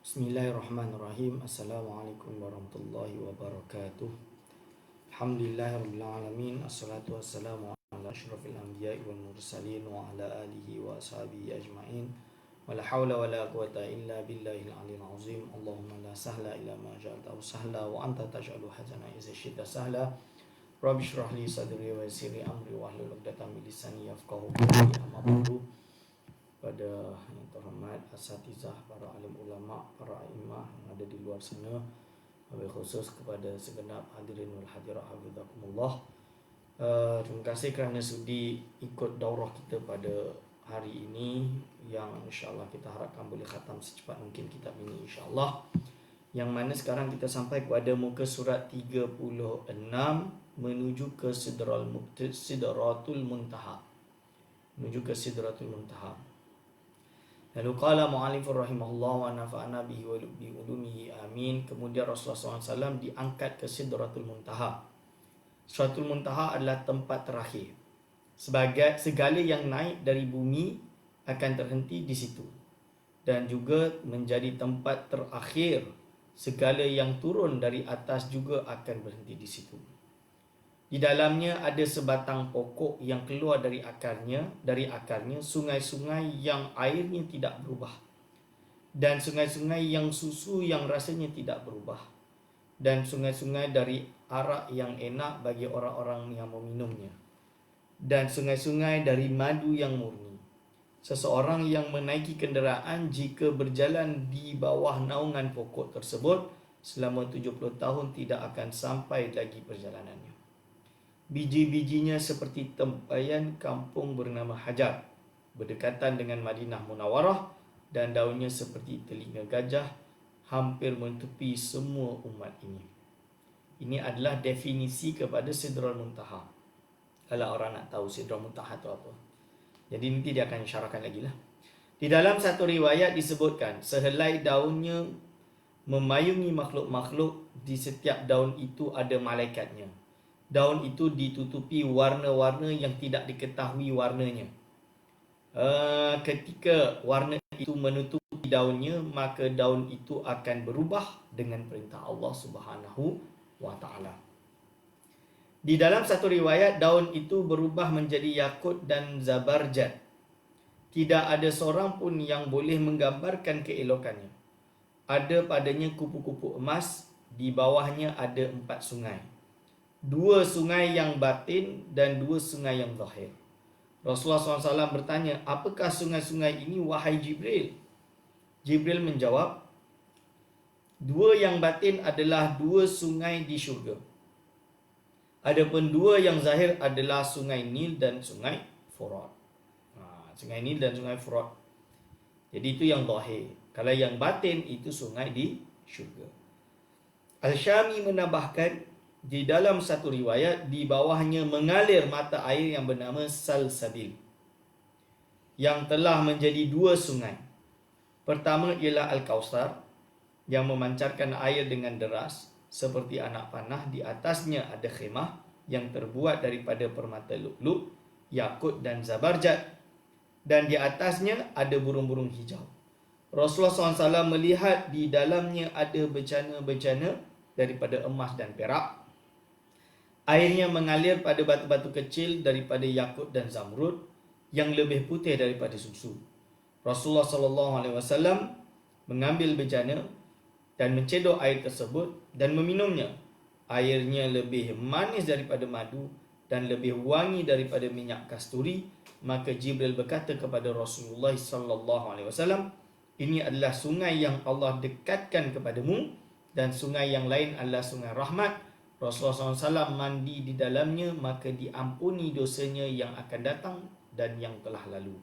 Bismillahirrahmanirrahim. Assalamualaikum warahmatullahi wabarakatuh. Alhamdulillahirabbil alamin. Assalatu wassalamu ala asyrafil anbiya'i wal mursalin wa ala alihi wa ashabihi ajmain. Wala haula wala quwata illa billahil aliyil azim. Allahumma la sahla illa ma ja'altahu sahla wa anta taj'alul hazana idza syi'ta sahla. Rabbi shrah li sadri wa yassir li amri wahlul 'uqdatam min lisani yafqahu qawli. Amma ba'du. Pada yang terhormat asatizah, para alim ulama, para imam yang ada di luar sana, lebih khusus kepada segenap hadirin wal hadirat hafizakumullah. Terima kasih kerana sudi ikut daurah kita pada hari ini, yang insyaAllah kita harapkan boleh khatam secepat mungkin kitab ini insyaAllah. Yang mana sekarang kita sampai kepada muka surat 36 menuju ke Sidratul Muntaha. Lalu qala mu'alifur rahimahullah wa nafa'ana bihi wa bi ulumihi amin. Kemudian Rasulullah SAW diangkat ke Sidratul Muntaha. Sidratul Muntaha adalah tempat terakhir. Sebagai segala yang naik dari bumi akan terhenti di situ, dan juga menjadi tempat terakhir. Segala yang turun dari atas juga akan berhenti di situ. Di dalamnya ada sebatang pokok yang keluar dari akarnya, sungai-sungai yang airnya tidak berubah, dan sungai-sungai yang susu yang rasanya tidak berubah, dan sungai-sungai dari arak yang enak bagi orang-orang yang meminumnya, dan sungai-sungai dari madu yang murni. Seseorang yang menaiki kenderaan jika berjalan di bawah naungan pokok tersebut selama 70 tahun tidak akan sampai lagi perjalanannya. Biji-bijinya seperti tempayan kampung bernama Hajar, berdekatan dengan Madinah Munawarah, dan daunnya seperti telinga gajah, hampir menutupi semua umat ini. Ini adalah definisi kepada Sidratul Muntaha. Kalau orang nak tahu Sidratul Muntaha itu apa, jadi nanti dia akan syarahkan lagi lah. Di dalam satu riwayat disebutkan, sehelai daunnya memayungi makhluk-makhluk, di setiap daun itu ada malaikatnya. Daun itu ditutupi warna-warna yang tidak diketahui warnanya. Ketika warna itu menutupi daunnya, maka daun itu akan berubah dengan perintah Allah Subhanahu wa Ta'ala. Di dalam satu riwayat, daun itu berubah menjadi yakut dan zabarjad. Tidak ada seorang pun yang boleh menggambarkan keelokannya. Ada padanya kupu-kupu emas, di bawahnya ada 4 sungai. 2 sungai yang batin dan 2 sungai yang zahir. Rasulullah SAW bertanya, apakah sungai-sungai ini wahai Jibril? Jibril menjawab, 2 yang batin adalah 2 sungai di syurga. Adapun 2 yang zahir adalah sungai Nil dan sungai Furat. Sungai Nil dan sungai Furat. Jadi itu yang zahir. Kalau yang batin itu sungai di syurga. Al-Syami menambahkan, di dalam satu riwayat, di bawahnya mengalir mata air yang bernama Salsabil, yang telah menjadi 2 sungai. Pertama ialah Al-Kausar, yang memancarkan air dengan deras seperti anak panah. Di atasnya ada khemah yang terbuat daripada permata lu'lu', yakut dan zabarjad, dan di atasnya ada burung-burung hijau. Rasulullah SAW melihat di dalamnya ada bejana-bejana daripada emas dan perak. Airnya mengalir pada batu-batu kecil daripada yakut dan zamrud yang lebih putih daripada susu. Rasulullah SAW mengambil bejana dan mencedok air tersebut dan meminumnya. Airnya lebih manis daripada madu dan lebih wangi daripada minyak kasturi. Maka Jibril berkata kepada Rasulullah SAW, ini adalah sungai yang Allah dekatkan kepadamu, dan sungai yang lain adalah sungai rahmat. Rasulullah SAW mandi di dalamnya, maka diampuni dosanya yang akan datang dan yang telah lalu.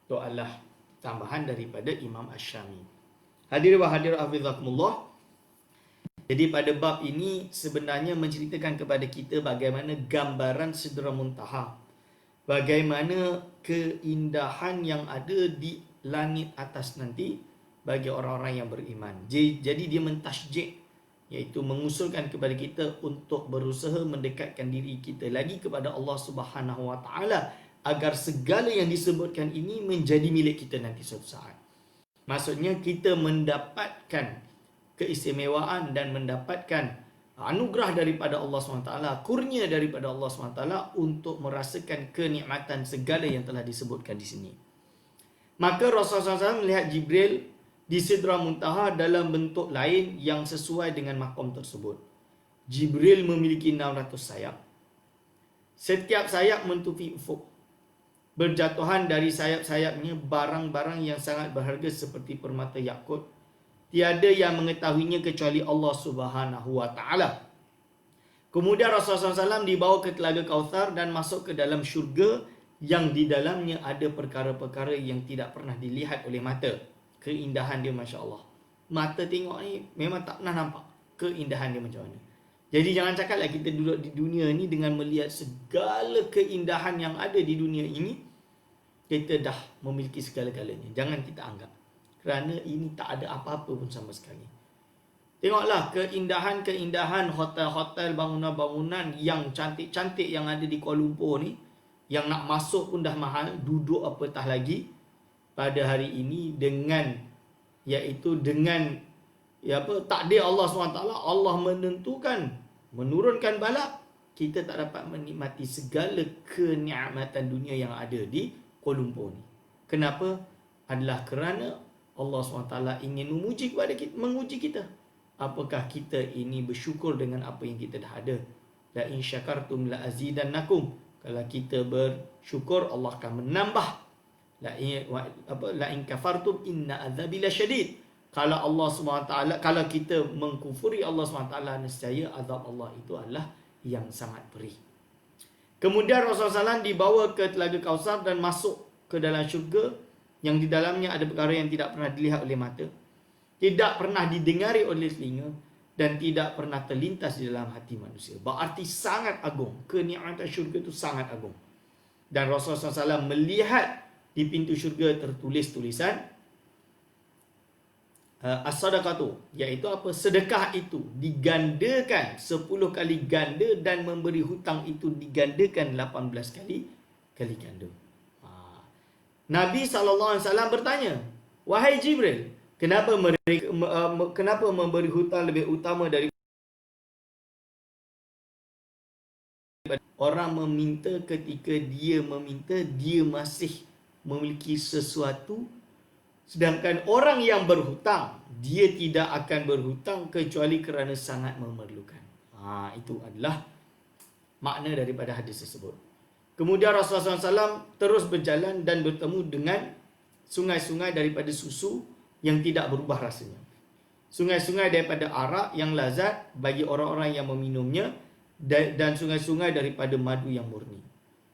Itu adalah tambahan daripada Imam Asy-Syami. Hadirin wa hadirat hafizakumullah. Jadi pada bab ini sebenarnya menceritakan kepada kita bagaimana gambaran Sidratul Muntaha, bagaimana keindahan yang ada di langit atas nanti bagi orang-orang yang beriman. Jadi dia mentasjid, iaitu mengusulkan kepada kita untuk berusaha mendekatkan diri kita lagi kepada Allah Subhanahu wa Ta'ala, agar segala yang disebutkan ini menjadi milik kita nanti suatu saat. Maksudnya kita mendapatkan keistimewaan dan mendapatkan anugerah daripada Allah SWT, kurnia daripada Allah SWT untuk merasakan kenikmatan segala yang telah disebutkan di sini. Maka Rasulullah SAW melihat Jibril di Sidra Muntaha dalam bentuk lain yang sesuai dengan maqam tersebut. Jibril memiliki 600 sayap. Setiap sayap mentupi ufuk. Berjatuhan dari sayap-sayapnya barang-barang yang sangat berharga seperti permata yakut. Tiada yang mengetahuinya kecuali Allah Subhanahu wa taala. Kemudian Rasulullah SAW dibawa ke Telaga Kautsar dan masuk ke dalam syurga yang di dalamnya ada perkara-perkara yang tidak pernah dilihat oleh mata. Keindahan dia masya-Allah. Mata tengok ni memang tak pernah nampak keindahan dia macam mana. Jadi jangan cakaplah kita duduk di dunia ni dengan melihat segala keindahan yang ada di dunia ini, kita dah memiliki segala-galanya. Jangan kita anggap. Kerana ini tak ada apa-apa pun sama sekali. Tengoklah keindahan-keindahan hotel-hotel, bangunan-bangunan yang cantik-cantik yang ada di Kuala Lumpur ni. Yang nak masuk pun dah mahal. Duduk apatah lagi pada hari ini dengan takdir Allah SWT. Allah menurunkan bala. Kita tak dapat menikmati segala kenikmatan dunia yang ada di Kuala Lumpur ni. Kenapa? Adalah kerana Allah SWT ingin menguji kita. Apakah kita ini bersyukur dengan apa yang kita dah ada? La in syakartum la azidannakum. Kalau kita bersyukur, Allah akan menambah. La in kafartum inna azabi lasyadid. Kalau Allah SWT, kalau kita mengkufuri Allah SWT, nescaya azab Allah itu adalah yang sangat perih. Kemudian Rasulullah SAW dibawa ke Telaga Kautsar dan masuk ke dalam syurga yang di dalamnya ada perkara yang tidak pernah dilihat oleh mata, tidak pernah didengari oleh telinga, dan tidak pernah terlintas di dalam hati manusia. Berarti sangat agung. Kenikmatan syurga itu sangat agung. Dan Rasulullah SAW melihat di pintu syurga tertulis tulisan as-sadaqatu, iaitu apa? Sedekah itu digandakan 10 kali ganda dan memberi hutang itu digandakan 18 kali ganda. Nabi SAW bertanya, wahai Jibril, kenapa memberi hutang lebih utama dari orang meminta ketika dia meminta dia masih memiliki sesuatu, sedangkan orang yang berhutang dia tidak akan berhutang kecuali kerana sangat memerlukan. Itu adalah makna daripada hadis tersebut. Kemudian Rasulullah SAW terus berjalan dan bertemu dengan sungai-sungai daripada susu yang tidak berubah rasanya. Sungai-sungai daripada arak yang lazat bagi orang-orang yang meminumnya, dan sungai-sungai daripada madu yang murni.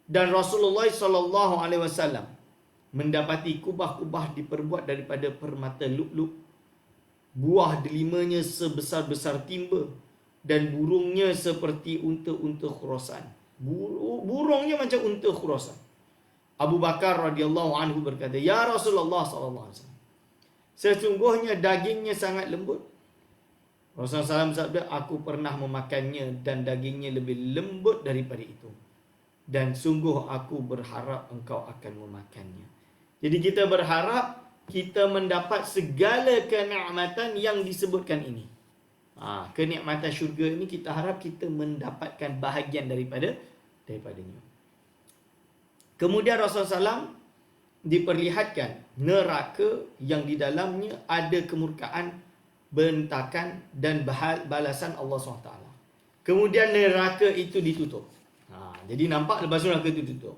Dan Rasulullah SAW mendapati kubah-kubah diperbuat daripada permata lu'lu'. Buah delimanya sebesar-besar timba dan burungnya seperti unta-unta Khurasan. Burungnya macam unta Khurasan. Abu Bakar radhiyallahu anhu berkata, ya Rasulullah sallallahu alaihi wasallam, sesungguhnya dagingnya sangat lembut. Rasulullah SAW bersabda, aku pernah memakannya dan dagingnya lebih lembut daripada itu. Dan sungguh aku berharap engkau akan memakannya. Jadi kita berharap kita mendapat segala kenikmatan yang disebutkan ini. Kenikmatan syurga ini kita harap kita mendapatkan bahagian daripadanya. Kemudian Rasulullah SAW diperlihatkan neraka yang di dalamnya ada kemurkaan, bentakan dan balasan Allah SWT. Kemudian neraka itu ditutup. Jadi nampak lepas tu neraka itu ditutup.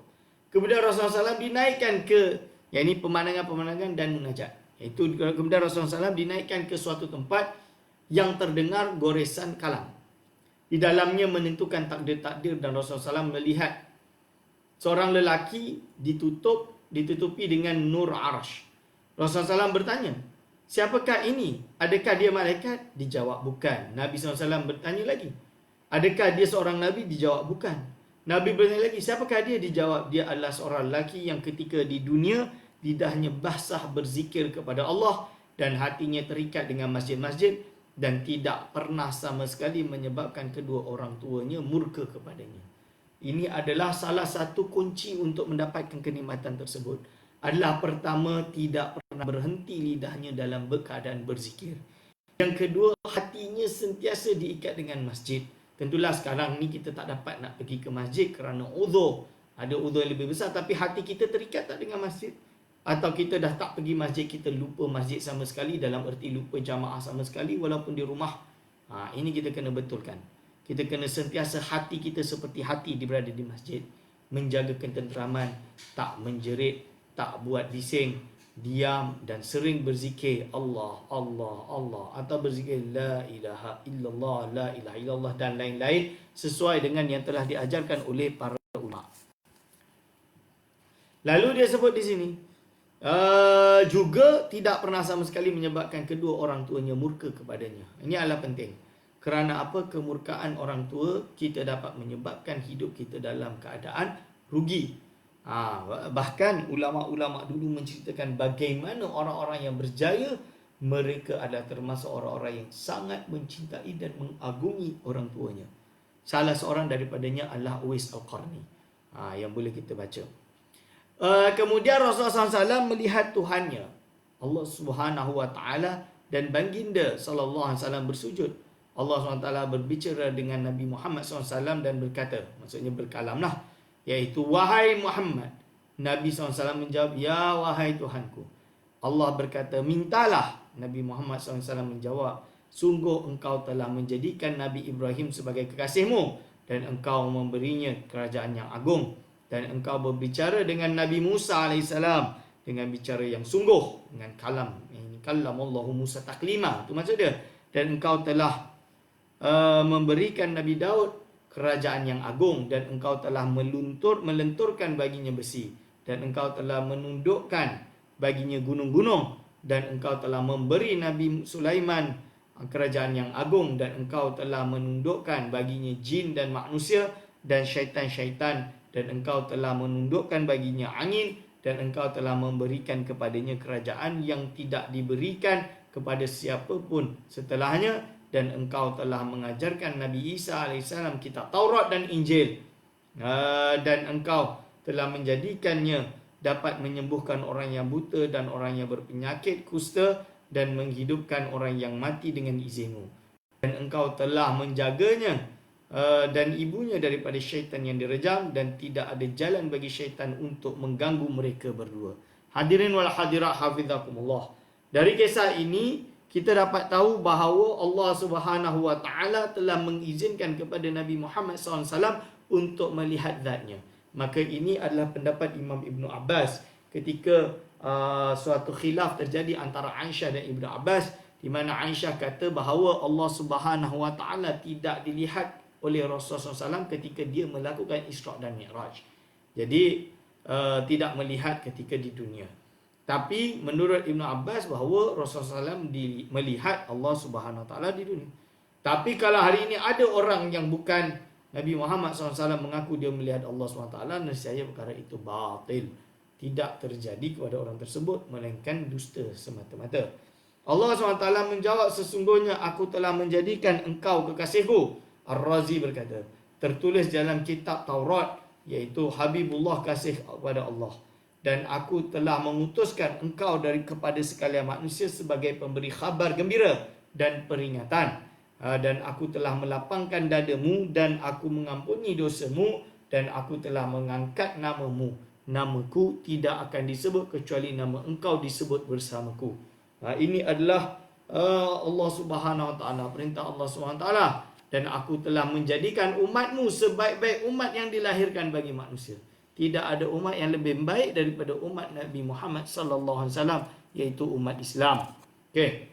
Kemudian Rasulullah SAW dinaikkan ke, yang ini pemandangan-pemandangan dan munajat. Kemudian Rasulullah SAW dinaikkan ke suatu tempat yang terdengar goresan kalam. Di dalamnya menentukan takdir-takdir, dan Rasulullah SAW melihat seorang lelaki ditutupi dengan nur arash. Rasulullah SAW bertanya, siapakah ini? Adakah dia malaikat? Dijawab, bukan. Nabi SAW bertanya lagi, adakah dia seorang Nabi? Dijawab, bukan. Nabi bertanya lagi, siapakah dia? Dijawab, dia adalah seorang lelaki yang ketika di dunia lidahnya basah berzikir kepada Allah dan hatinya terikat dengan masjid-masjid dan tidak pernah sama sekali menyebabkan kedua orang tuanya murka kepadanya. Ini adalah salah satu kunci untuk mendapatkan kenikmatan tersebut. adalah pertama, tidak pernah berhenti lidahnya dalam keadaan berzikir. Yang kedua, hatinya sentiasa diikat dengan masjid. Tentulah sekarang ni kita tak dapat nak pergi ke masjid kerana uzur. Ada uzur yang lebih besar, tapi hati kita terikat tak dengan masjid. Atau kita dah tak pergi masjid, kita lupa masjid sama sekali, dalam erti lupa jamaah sama sekali walaupun di rumah. Ini kita kena betulkan. Kita kena sentiasa hati kita seperti hati berada di masjid. Menjaga ketenteraman, tak menjerit, tak buat bising, diam dan sering berzikir Allah, Allah, Allah, atau berzikir la ilaha illallah, la ilaha illallah dan lain-lain sesuai dengan yang telah diajarkan oleh para ulama. Lalu dia sebut di sini juga tidak pernah sama sekali menyebabkan kedua orang tuanya murka kepadanya. Ini adalah penting. Kerana apa? Kemurkaan orang tua kita dapat menyebabkan hidup kita dalam keadaan rugi. Bahkan ulama-ulama dulu menceritakan bagaimana orang-orang yang berjaya, mereka adalah termasuk orang-orang yang sangat mencintai dan mengagumi orang tuanya. Salah seorang daripadanya adalah Uwais Al-Qarni, yang boleh kita baca. Kemudian Rasulullah SAW melihat Tuhannya, Allah Subhanahu Wa Taala, dan baginda sallallahu alaihi wasallam bersujud. Allah SWT berbicara dengan Nabi Muhammad SAW dan berkata, maksudnya berkalamlah, iaitu wahai Muhammad. Nabi SAW menjawab, ya wahai Tuhanku. Allah berkata, mintalah. Nabi Muhammad SAW menjawab, sungguh engkau telah menjadikan Nabi Ibrahim sebagai kekasihmu dan engkau memberinya kerajaan yang agung, dan engkau berbicara dengan Nabi Musa AS dengan bicara yang sungguh, dengan kalam. Ini kallamallahu Musa taklima, itu maksud dia. Dan engkau telah memberikan Nabi Daud kerajaan yang agung, dan engkau telah melenturkan baginya besi, dan engkau telah menundukkan baginya gunung-gunung, dan engkau telah memberi Nabi Sulaiman kerajaan yang agung, dan engkau telah menundukkan baginya jin dan manusia dan syaitan-syaitan, dan engkau telah menundukkan baginya angin, dan engkau telah memberikan kepadanya kerajaan yang tidak diberikan kepada siapa pun setelahnya, dan engkau telah mengajarkan Nabi Isa AS kitab Taurat dan Injil, dan engkau telah menjadikannya dapat menyembuhkan orang yang buta dan orang yang berpenyakit kusta, dan menghidupkan orang yang mati dengan izinmu, dan engkau telah menjaganya dan ibunya daripada syaitan yang direjam, dan tidak ada jalan bagi syaitan untuk mengganggu mereka berdua. Hadirin wal hadirat hafizakumullah. Dari kisah ini kita dapat tahu bahawa Allah Subhanahu Wa Taala telah mengizinkan kepada Nabi Muhammad SAW untuk melihat zatnya. Maka ini adalah pendapat Imam Ibn Abbas ketika suatu khilaf terjadi antara Aisyah dan Ibn Abbas, di mana Aisyah kata bahawa Allah Subhanahu Wa Taala tidak dilihat oleh Rasulullah SAW ketika dia melakukan Isra' dan Mi'raj. Jadi tidak melihat ketika di dunia. Tapi menurut Ibn Abbas bahawa Rasulullah SAW melihat Allah Subhanahu Wa Taala di dunia. Tapi kalau hari ini ada orang yang bukan Nabi Muhammad SAW mengaku dia melihat Allah Subhanahu Wa Taala, nescaya perkara itu batil. Tidak terjadi kepada orang tersebut, melainkan dusta semata-mata. Allah SWT menjawab, sesungguhnya aku telah menjadikan engkau kekasihku. Ar-Razi berkata, tertulis dalam kitab Taurat, iaitu Habibullah, kasih kepada Allah. Dan aku telah mengutuskan engkau kepada sekalian manusia sebagai pemberi khabar gembira dan peringatan. Dan aku telah melapangkan dadamu, dan aku mengampuni dosamu, dan aku telah mengangkat namamu. Namaku tidak akan disebut kecuali nama engkau disebut bersamaku. Ini adalah Allah Subhanahu Wa Taala, perintah Allah Subhanahu Wa Taala. Dan aku telah menjadikan umatmu sebaik-baik umat yang dilahirkan bagi manusia. Tidak ada umat yang lebih baik daripada umat Nabi Muhammad sallallahu alaihi wasallam, iaitu umat Islam. Okey.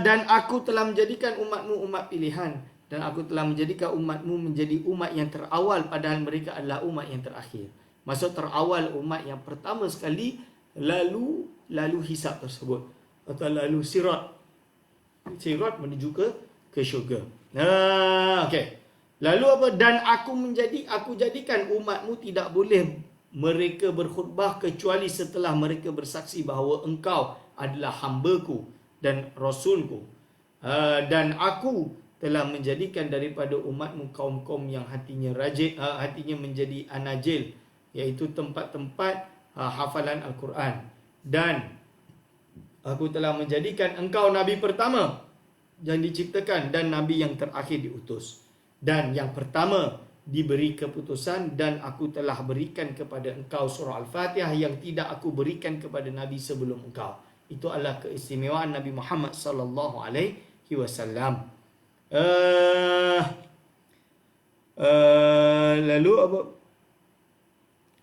Dan aku telah menjadikan umatmu umat pilihan, dan aku telah menjadikan umatmu menjadi umat yang terawal, padahal mereka adalah umat yang terakhir. Maksud terawal, umat yang pertama sekali lalu hisab tersebut, atau lalu sirat menuju ke syurga. Okey. Lalu apa? Dan aku jadikan umatmu tidak boleh mereka berkhutbah kecuali setelah mereka bersaksi bahawa engkau adalah hamba-Ku dan rasul-Ku. Dan aku telah menjadikan daripada umatmu kaum-kaum yang hatinya menjadi anajil, iaitu tempat-tempat hafalan Al-Quran. Dan aku telah menjadikan engkau Nabi pertama yang diciptakan dan Nabi yang terakhir diutus. Dan yang pertama diberi keputusan, dan aku telah berikan kepada engkau surah Al-Fatihah yang tidak aku berikan kepada Nabi sebelum engkau. Itu adalah keistimewaan Nabi Muhammad sallallahu alaihi wasallam. Lalu apa?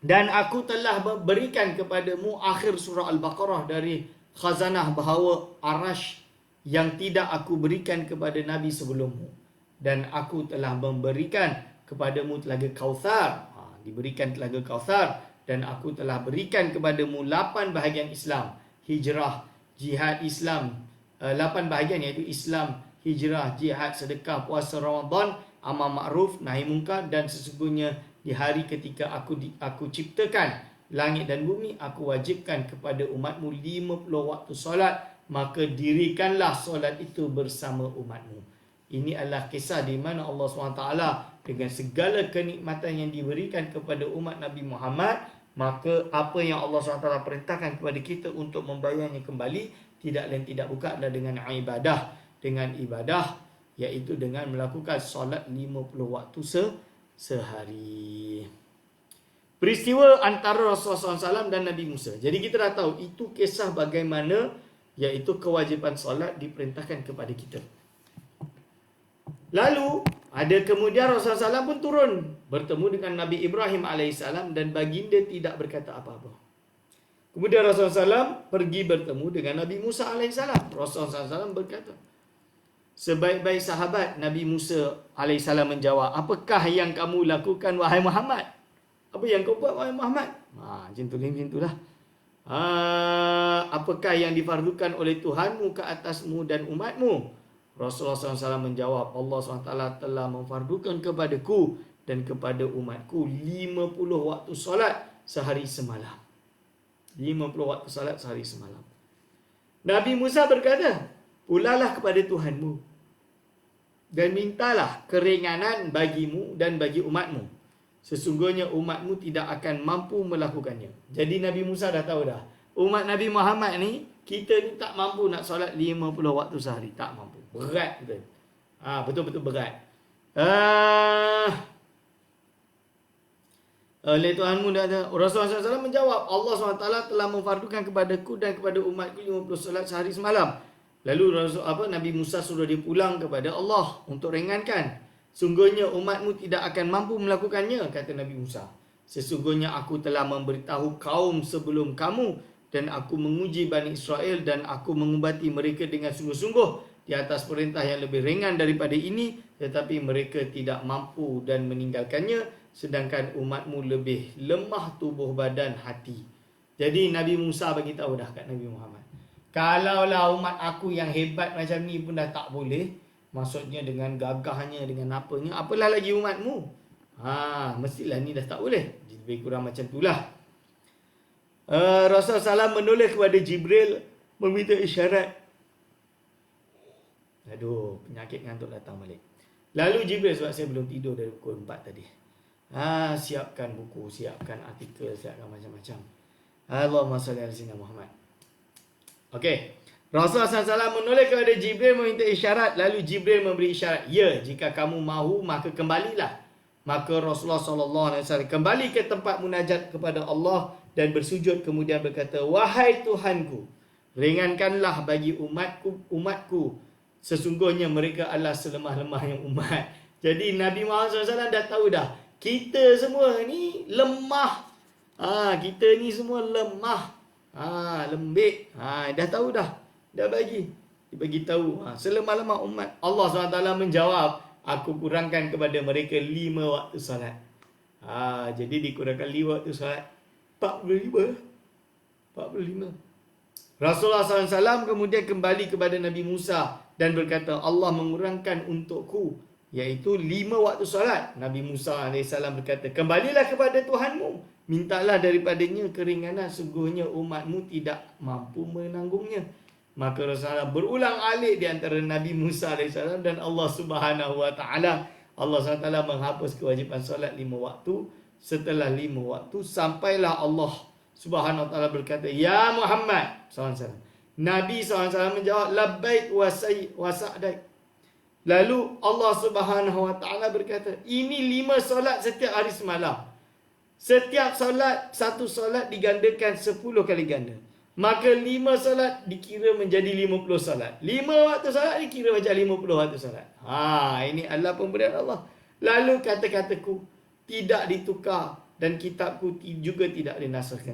Dan aku telah berikan kepadamu akhir surah Al-Baqarah dari khazanah bahawa arash yang tidak aku berikan kepada Nabi sebelummu. Dan aku telah memberikan kepadamu telaga Kautsar. Diberikan telaga Kautsar. Dan aku telah berikan kepadamu 8 bahagian Islam. Hijrah, jihad Islam. 8 bahagian iaitu Islam, hijrah, jihad, sedekah, puasa Ramadan, amal ma'ruf, nahi mungkar. Dan sesungguhnya di hari ketika aku ciptakan langit dan bumi, aku wajibkan kepada umatmu 50 waktu solat, maka dirikanlah solat itu bersama umatmu. Ini adalah kisah di mana Allah SWT dengan segala kenikmatan yang diberikan kepada umat Nabi Muhammad, maka apa yang Allah SWT perintahkan kepada kita untuk membayarnya kembali tidak lain tidak bukan adalah dengan ibadah. Dengan ibadah iaitu dengan melakukan solat 50 waktu sehari. Peristiwa antara Rasulullah SAW dan Nabi Musa. Jadi kita dah tahu itu kisah bagaimana iaitu kewajipan solat diperintahkan kepada kita. Lalu ada kemudian Rasulullah SAW pun turun bertemu dengan Nabi Ibrahim AS dan baginda tidak berkata apa-apa. Kemudian Rasulullah SAW pergi bertemu dengan Nabi Musa AS. Rasulullah SAW berkata, sebaik-baik sahabat Nabi Musa AS menjawab, apakah yang kamu lakukan wahai Muhammad? Apa yang kau buat wahai Muhammad? Macam tu lah. Apakah yang difardukan oleh Tuhanmu ke atasmu dan umatmu? Rasulullah SAW menjawab, Allah SWT telah memfardukan kepadaku dan kepada umatku 50 waktu solat sehari semalam. 50 waktu solat sehari semalam. Nabi Musa berkata, pulalah kepada Tuhanmu dan mintalah keringanan bagimu dan bagi umatmu. Sesungguhnya umatmu tidak akan mampu melakukannya. Jadi Nabi Musa dah tahu dah. Umat Nabi Muhammad ni, kita ni tak mampu nak solat 50 waktu sehari. Tak mampu. Berat betul. Betul-betul berat. Oleh Tuhanmu dan Rasulullah SAW menjawab, Allah SWT telah memfardukan kepadaku dan kepada umatku 50 solat sehari semalam. Lalu Nabi Musa suruh dia pulang kepada Allah untuk ringankan. Sungguhnya umatmu tidak akan mampu melakukannya, kata Nabi Musa. Sesungguhnya aku telah memberitahu kaum sebelum kamu dan aku menguji Bani Israel dan aku mengubati mereka dengan sungguh-sungguh di atas perintah yang lebih ringan daripada ini, tetapi mereka tidak mampu dan meninggalkannya, sedangkan umatmu lebih lemah tubuh badan hati. Jadi Nabi Musa bagi tahu dah kat Nabi Muhammad, kalaulah umat aku yang hebat macam ni pun dah tak boleh, maksudnya dengan gagahnya, dengan apanya, apalah lagi umatmu. Mestilah ni dah tak boleh. Lebih kurang macam itulah. Rasulullah SAW menulis kepada Jibril meminta isyarat. Aduh, penyakit ngantuk datang balik. Lalu Jibril, sebab saya belum tidur dari pukul 4 tadi. Siapkan buku, siapkan artikel, siapkan macam-macam. Allahumma salli ala sayyidina Muhammad. Okey. Rasulullah SAW menulis kepada Jibril meminta isyarat. Lalu Jibril memberi isyarat. Ya, jika kamu mahu, maka kembalilah. Maka Rasulullah SAW kembali ke tempat munajat kepada Allah dan bersujud, kemudian berkata, wahai Tuhanku, ringankanlah bagi umatku. Sesungguhnya mereka adalah selemah-lemahnya umat. Jadi Nabi Muhammad SAW dah tahu dah, kita semua ni lemah. Kita ni semua lemah. Lembik. Dah tahu dah. Dah dibagi tahu. Selemah-lemah umat. Allah SWT menjawab, aku kurangkan kepada mereka 5 waktu salat. Jadi dikurangkan 5 waktu salat. 45. Rasulullah SAW kemudian kembali kepada Nabi Musa dan berkata, Allah mengurangkan untukku iaitu 5 waktu solat. Nabi Musa AS berkata, kembalilah kepada Tuhanmu, mintalah daripadanya keringanan, sungguhnya umatmu tidak mampu menanggungnya. Maka Rasulullah berulang alik di antara Nabi Musa AS dan Allah Subhanahu Wa Taala. Allah SWT menghapus kewajipan solat 5 waktu setelah 5 waktu, sampailah Allah Subhanahu wa taala berkata, "Ya Muhammad SAW." Nabi SAW menjawab, "Labbaik wa sa'daik." Lalu Allah Subhanahu wa taala berkata, "Ini 5 solat setiap hari semalam. Setiap solat, satu solat digandakan 10 kali ganda. Maka 5 solat dikira menjadi 50 solat. 5 waktu solat dikira macam 50 waktu solat." Ini adalah pemberian Allah. Lalu kata-kataku tidak ditukar dan kitabku juga tidak dinasahkan.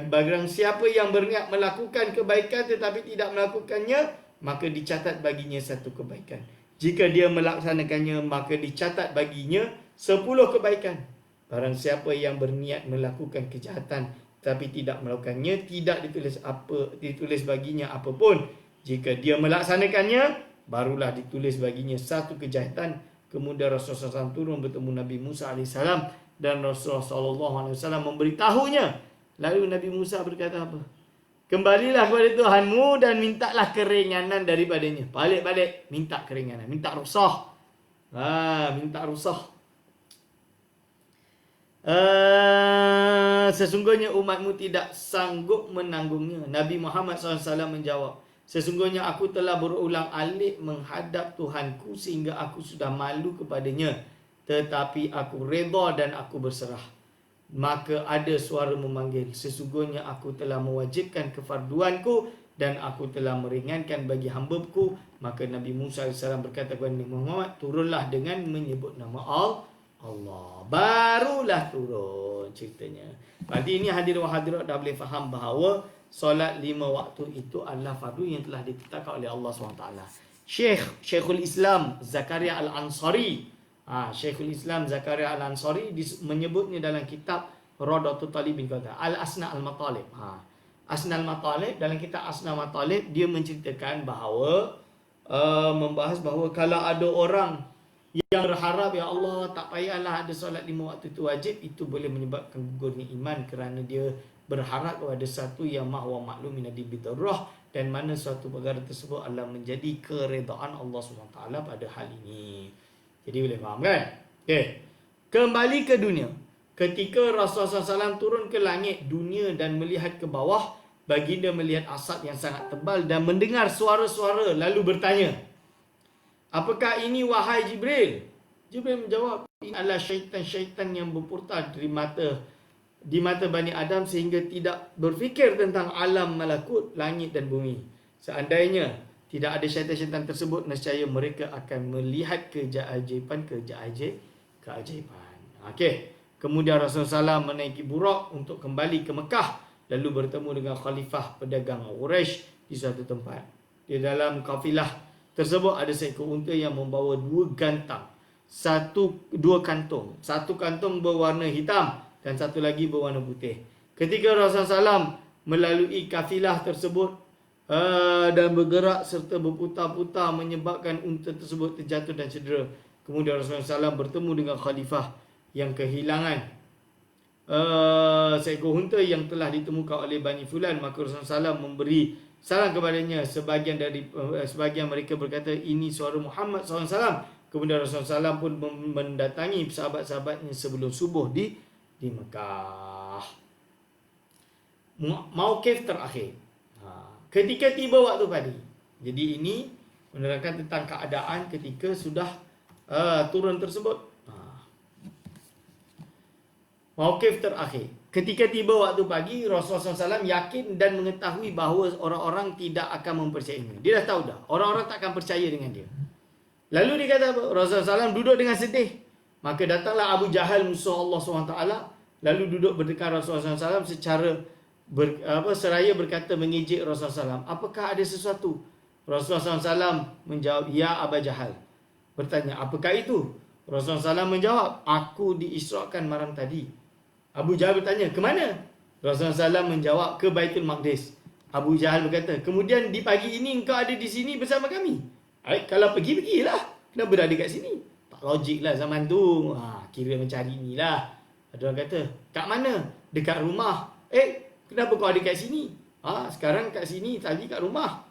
Barang siapa yang berniat melakukan kebaikan tetapi tidak melakukannya, maka dicatat baginya satu kebaikan. Jika dia melaksanakannya, maka dicatat baginya 10 kebaikan. Barang siapa yang berniat melakukan kejahatan tapi tidak melakukannya, tidak ditulis baginya apapun. Jika dia melaksanakannya, barulah ditulis baginya satu kejahatan. Kemudian Rasulullah SAW turun bertemu Nabi Musa AS, dan Rasulullah SAW memberitahunya. Lalu Nabi Musa berkata apa? "Kembalilah kepada Tuhanmu dan mintalah keringanan daripadanya." Balik-balik minta keringanan, minta rukhsah. Minta rukhsah. Sesungguhnya umatmu tidak sanggup menanggungnya. Nabi Muhammad SAW menjawab, "Sesungguhnya aku telah berulang-alik menghadap Tuhanku sehingga aku sudah malu kepadanya. Tetapi aku redha dan aku berserah." Maka ada suara memanggil, "Sesungguhnya aku telah mewajibkan kefarduanku dan aku telah meringankan bagi hamba-Ku." Maka Nabi Musa AS berkata kepada Nabi Muhammad, "Turunlah dengan menyebut nama Allah." Barulah turun ceritanya. Berarti ini hadirin wa hadirat dah boleh faham bahawa solat 5 waktu itu adalah fardu yang telah ditetapkan oleh Allah SWT. Syekhul Islam Zakaria Al-Ansari, Syekhul Islam Zakaria Al-Ansari menyebutnya dalam kitab Radatul Talibin, kata Al-Asna Al-Matalib. Asna Al-Matalib, dalam kitab Asna Al-Matalib dia menceritakan bahawa membahas bahawa kalau ada orang yang berharap, "Ya Allah, tak payahlah ada solat 5 waktu itu wajib," itu boleh menyebabkan gugurnya iman, kerana dia berharap kepada satu yang mahwa maklum minadi bidarrah, dan mana suatu perkara tersebut adalah menjadi keredaan Allah SWT pada hal ini. Jadi boleh faham kan? Okay. Kembali ke dunia. Ketika Rasulullah SAW turun ke langit dunia dan melihat ke bawah, baginda melihat asap yang sangat tebal dan mendengar suara-suara, lalu bertanya, "Apakah ini wahai Jibril?" Jibril menjawab, "Ini adalah syaitan-syaitan yang berpurta di mata Bani Adam sehingga tidak berfikir tentang alam malakut, langit dan bumi. Seandainya tidak ada syaitan-syaitan tersebut, nescaya mereka akan melihat keajaiban. Okey. Kemudian Rasulullah SAW menaiki burak untuk kembali ke Mekah, lalu bertemu dengan khalifah pedagang Quraisy di suatu tempat. Di dalam kafilah tersebut ada seekor unta yang membawa 2 gantang. Dua kantung. Satu kantung berwarna hitam dan satu lagi berwarna putih. Ketika Rasulullah SAW melalui kafilah tersebut dan bergerak serta berputar-putar menyebabkan unta tersebut terjatuh dan cedera. Kemudian Rasulullah SAW bertemu dengan khalifah yang kehilangan seekor unta yang telah ditemukan oleh Bani Fulan. Maka Rasulullah SAW memberi salam kepadanya. Sebagian mereka berkata, "Ini suara Muhammad SAW." Kemudian Rasulullah SAW pun mendatangi sahabat-sahabatnya sebelum subuh di Mekah. Mauqif terakhir, ketika tiba waktu pagi. Jadi ini menerangkan tentang keadaan ketika sudah turun tersebut. Mauqif terakhir, ketika tiba waktu pagi, Rasulullah SAW yakin dan mengetahui bahawa orang-orang tidak akan mempercayainya. Dia dah tahu dah, orang-orang tak akan percaya dengan dia. Lalu dia kata apa? Rasulullah SAW duduk dengan sedih. Maka datanglah Abu Jahal, musuh Allah SWT, lalu duduk berdekat Rasulullah SAW secara seraya berkata mengejek Rasulullah SAW, "Apakah ada sesuatu?" Rasulullah SAW menjawab, "Ya Abu Jahal." Bertanya, "Apakah itu?" Rasulullah SAW menjawab, "Aku diisrakan malam tadi." Abu Jahal bertanya, "Ke mana?" Rasulullah SAW menjawab, "Ke Baitul Maqdis." Abu Jahal berkata, "Kemudian di pagi ini engkau ada di sini bersama kami?" Kalau pergilah. Kenapa dah ada kat sini? Tak logik lah zaman tu. Kira mencari ni lah. Ada orang kata, "Kat mana?" "Dekat rumah." Kenapa kau ada kat sini? Sekarang kat sini, tadi kat rumah.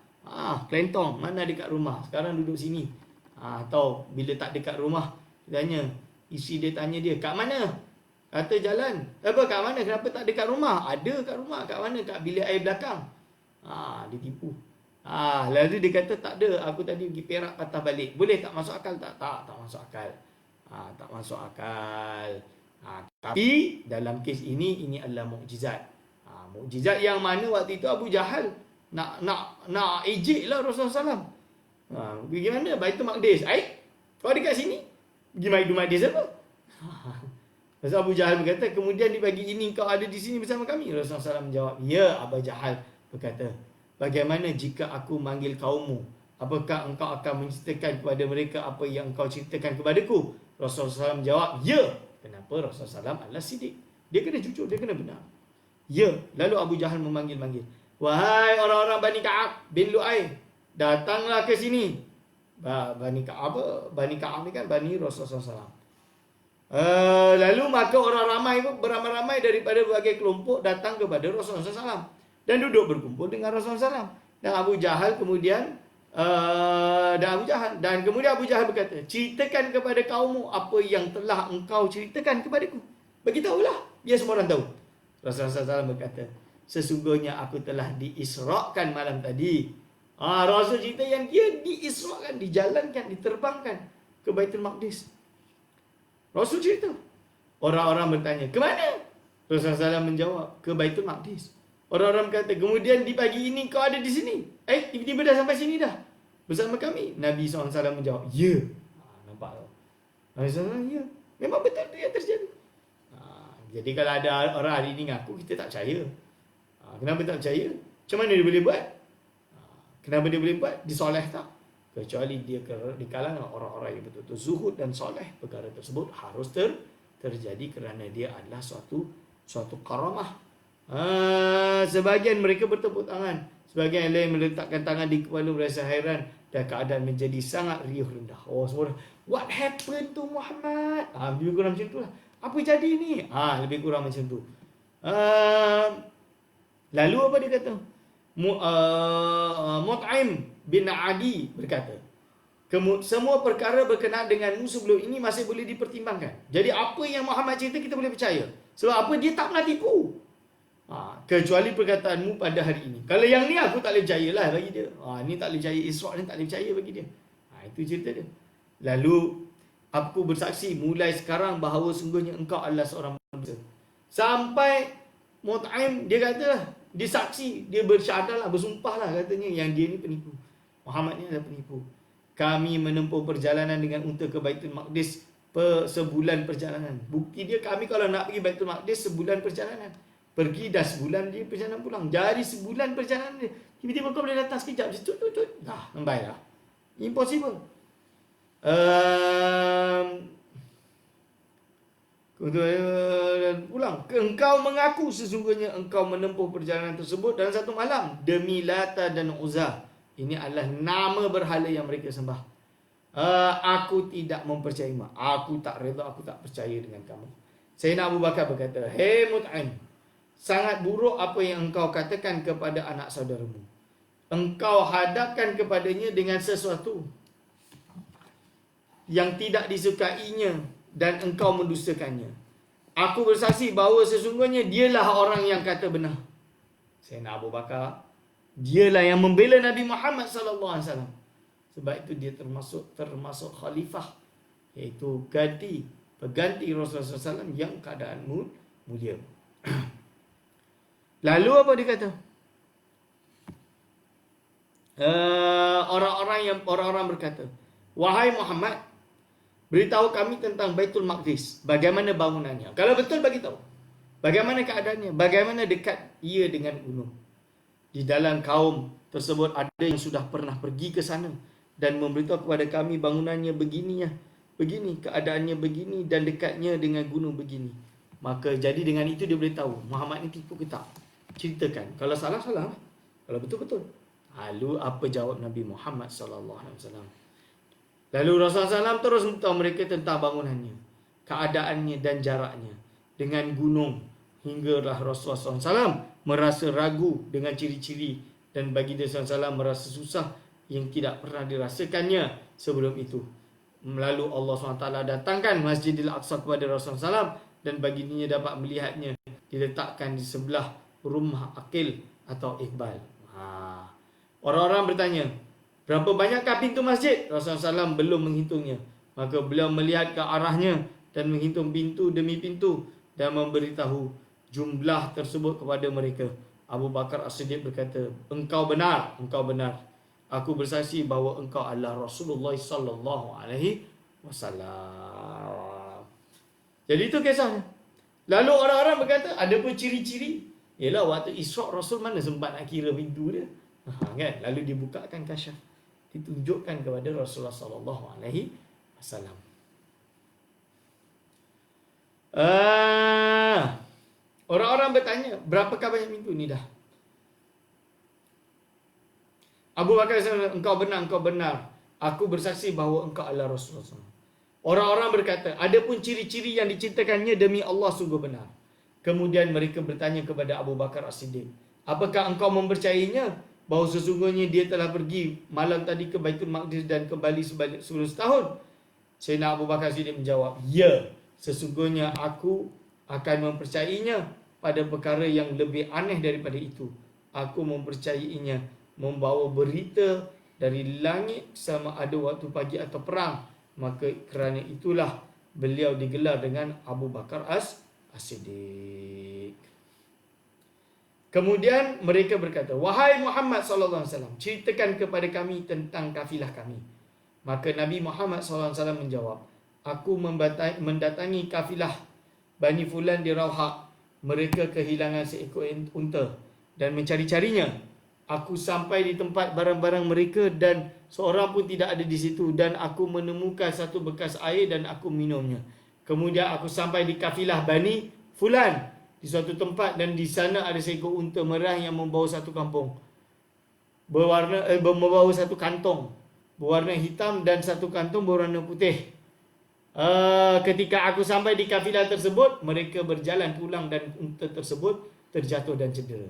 Kelentong, mana dekat rumah? Sekarang duduk sini. Atau bila tak dekat rumah, isteri dia tanya dia, "Kat mana?" Kata jalan. Apa, kat mana? Kenapa tak ada kat rumah? Ada kat rumah. Kat mana? Kat bilik air belakang. Ditipu. Lalu dia kata tak ada. Aku tadi pergi Perak patah balik. Boleh tak masuk akal? Tak masuk akal. Tak masuk akal. Tapi dalam kes ini adalah mukjizat. Mukjizat yang mana waktu itu Abu Jahal nak ejek lah Rasulullah SAW. Pergi mana? Baitul Maqdis. Kau dekat sini? Pergi Baitul Maqdis apa? Pasal Abu Jahal berkata, kemudian di pagi ini kau ada di sini bersama kami. Rasulullah SAW menjawab, ya. Abu Jahal berkata, bagaimana jika aku manggil kaummu? Apakah engkau akan menceritakan kepada mereka apa yang engkau ceritakan kepadaku? Rasulullah SAW menjawab, ya. Kenapa? Rasulullah SAW adalah sidik. Dia kena jujur, dia kena benar. Ya. Lalu Abu Jahal memanggil-manggil, wahai orang-orang Bani Ka'ab bin Lu'ay, datanglah ke sini. Bani Ka'ab ni kan Bani Rasulullah SAW. Lalu maka orang ramai beramai-ramai daripada berbagai kelompok datang kepada Rasulullah SAW dan duduk berkumpul dengan Rasulullah SAW. Dan Abu Jahal kemudian Abu Jahal berkata, ceritakan kepada kaummu apa yang telah engkau ceritakan kepadaku. Beritahulah, biar semua orang tahu. Rasulullah SAW berkata, sesungguhnya aku telah diisrakan malam tadi. Rasul cerita yang dia diisrakan, dijalankan, diterbangkan ke Baitul Maqdis. Rasul cerita. Orang-orang bertanya, ke mana? Rasulullah SAW menjawab, ke Baitul Maqdis. Orang-orang berkata, kemudian di pagi ini kau ada di sini. Tiba-tiba dah sampai sini dah bersama kami. Nabi SAW menjawab, ya. Nampak tak? Nabi SAW, ya. Memang betul itu yang terjadi. Jadi kalau ada orang hari ini ngaku, kita tak percaya. Kenapa tak percaya? Macam mana dia boleh buat? Kenapa dia boleh buat? Disoleh tak? Kecuali dia di kalangan orang-orang yang betul-betul zuhud dan soleh, perkara tersebut harus terjadi kerana dia adalah suatu karamah. Sebahagian mereka bertepuk tangan, sebahagian yang lain meletakkan tangan di kepala merasa hairan dan keadaan menjadi sangat riuh rendah. Semua orang, what happened to Muhammad? Lebih kurang macam tu lah. Apa jadi ni? Lebih kurang macam tu. Lalu apa dia kata? Mut'im bin Adi berkata, semua perkara berkenaan denganmu sebelum ini masih boleh dipertimbangkan. Jadi apa yang Muhammad cerita kita boleh percaya. Sebab apa? Dia tak pernah tipu. Kecuali perkataanmu pada hari ini. Kalau yang ni aku tak boleh percaya lah bagi dia. Ni tak boleh percaya, Isra' ni tak boleh percaya bagi dia. Itu cerita dia. Lalu aku bersaksi mulai sekarang bahawa sungguhnya engkau adalah seorang manusia. Sampai Mut'im dia kata, dia saksi, dia bersyahadah lah, bersumpah lah katanya yang dia ni penipu. Muhammad ni adalah penipu. Kami menempuh perjalanan dengan unta ke Baitul Maqdis sebulan perjalanan. Bukti dia, kami kalau nak pergi Baitul Maqdis sebulan perjalanan. Pergi dah sebulan dia perjalanan pulang. Jadi sebulan perjalanan dia. Tiba-tiba kau boleh datang sekejap. Lambai lah. Impossible. Pulang. Engkau mengaku sesungguhnya engkau menempuh perjalanan tersebut dalam satu malam demi Lata dan Uzza. Ini adalah nama berhala yang mereka sembah. Aku tidak mempercayaimu. Aku tak reda, aku tak percaya dengan kamu. Sayyidina Abu Bakar berkata, hei Mut'im, sangat buruk apa yang engkau katakan kepada anak saudaramu. Engkau hadapkan kepadanya dengan sesuatu yang tidak disukainya dan engkau mendustakannya. Aku bersaksi bahawa sesungguhnya dialah orang yang kata benar. Sayyidina Abu Bakar, dialah yang membela Nabi Muhammad SAW. Sebab itu dia termasuk khalifah, iaitu pengganti Rasulullah SAW yang keadaan mulia. Lalu apa dia kata? Orang-orang berkata, wahai Muhammad, beritahu kami tentang Baitul Maqdis. Bagaimana bangunannya? Kalau betul bagi tahu. Bagaimana keadaannya? Bagaimana dekat ia dengan gunung? Di dalam kaum tersebut ada yang sudah pernah pergi ke sana dan memberitahu kepada kami bangunannya begini, keadaannya begini dan dekatnya dengan gunung begini. Maka jadi dengan itu dia boleh tahu Muhammad ni tipu ke tak. Ceritakan. Kalau salah, salah. Kalau betul, betul. Lalu apa jawab Nabi Muhammad SAW? Lalu Rasulullah SAW terus memberitahu mereka tentang bangunannya, keadaannya dan jaraknya dengan gunung. Hinggalah Rasulullah SAW merasa ragu dengan ciri-ciri dan bagi dia SAW merasa susah yang tidak pernah dirasakannya sebelum itu. Lalu Allah SWT datangkan Masjidil Aqsa kepada Rasulullah SAW dan baginda dapat melihatnya diletakkan di sebelah rumah Aqil atau Iqbal. Orang-orang bertanya, berapa banyakkah pintu masjid? Rasulullah SAW belum menghitungnya. Maka beliau melihat ke arahnya dan menghitung pintu demi pintu dan memberitahu jumlah tersebut kepada mereka. Abu Bakar As-Siddiq berkata, engkau benar. Aku bersaksi bahawa engkau adalah Rasulullah sallallahu alaihi wasallam. Jadi itu kisahnya. Lalu orang-orang berkata, ada pun ciri-ciri. Yalah, waktu Isra' Rasul mana sempat nak kira pintu dia. Kan? Lalu dibukakan kasyaf. Ditunjukkan kepada Rasulullah sallallahu alaihi wasallam. Orang-orang bertanya, berapakah banyak pintu ni dah? Abu Bakar SAW, engkau benar. Aku bersaksi bahawa engkau adalah Rasulullah SAW. Orang-orang berkata, ada pun ciri-ciri yang diceritakannya demi Allah sungguh benar. Kemudian mereka bertanya kepada Abu Bakar As-Siddiq, apakah engkau mempercayainya bahawa sesungguhnya dia telah pergi malam tadi ke Baitul Maqdis dan kembali sebalik 10 tahun? Sayyidina Abu Bakar As-Siddiq menjawab, ya, sesungguhnya aku akan mempercayainya pada perkara yang lebih aneh daripada itu. Aku mempercayainya membawa berita dari langit sama ada waktu pagi atau perang. Maka kerana itulah beliau digelar dengan Abu Bakar As-Siddiq. Kemudian mereka berkata, wahai Muhammad sallallahu alaihi wasallam, ceritakan kepada kami tentang kafilah kami. Maka Nabi Muhammad sallallahu alaihi wasallam menjawab, aku mendatangi kafilah Bani Fulan di Rawha. Mereka kehilangan seekor unta dan mencari-carinya. Aku sampai di tempat barang-barang mereka dan seorang pun tidak ada di situ, dan aku menemukan satu bekas air dan aku minumnya. Kemudian aku sampai di kafilah Bani Fulan di suatu tempat, dan di sana ada seekor unta merah yang membawa satu kampung membawa satu kantong berwarna hitam dan satu kantong berwarna putih. Ketika aku sampai di kafilah tersebut, mereka berjalan pulang dan unta tersebut terjatuh dan cedera.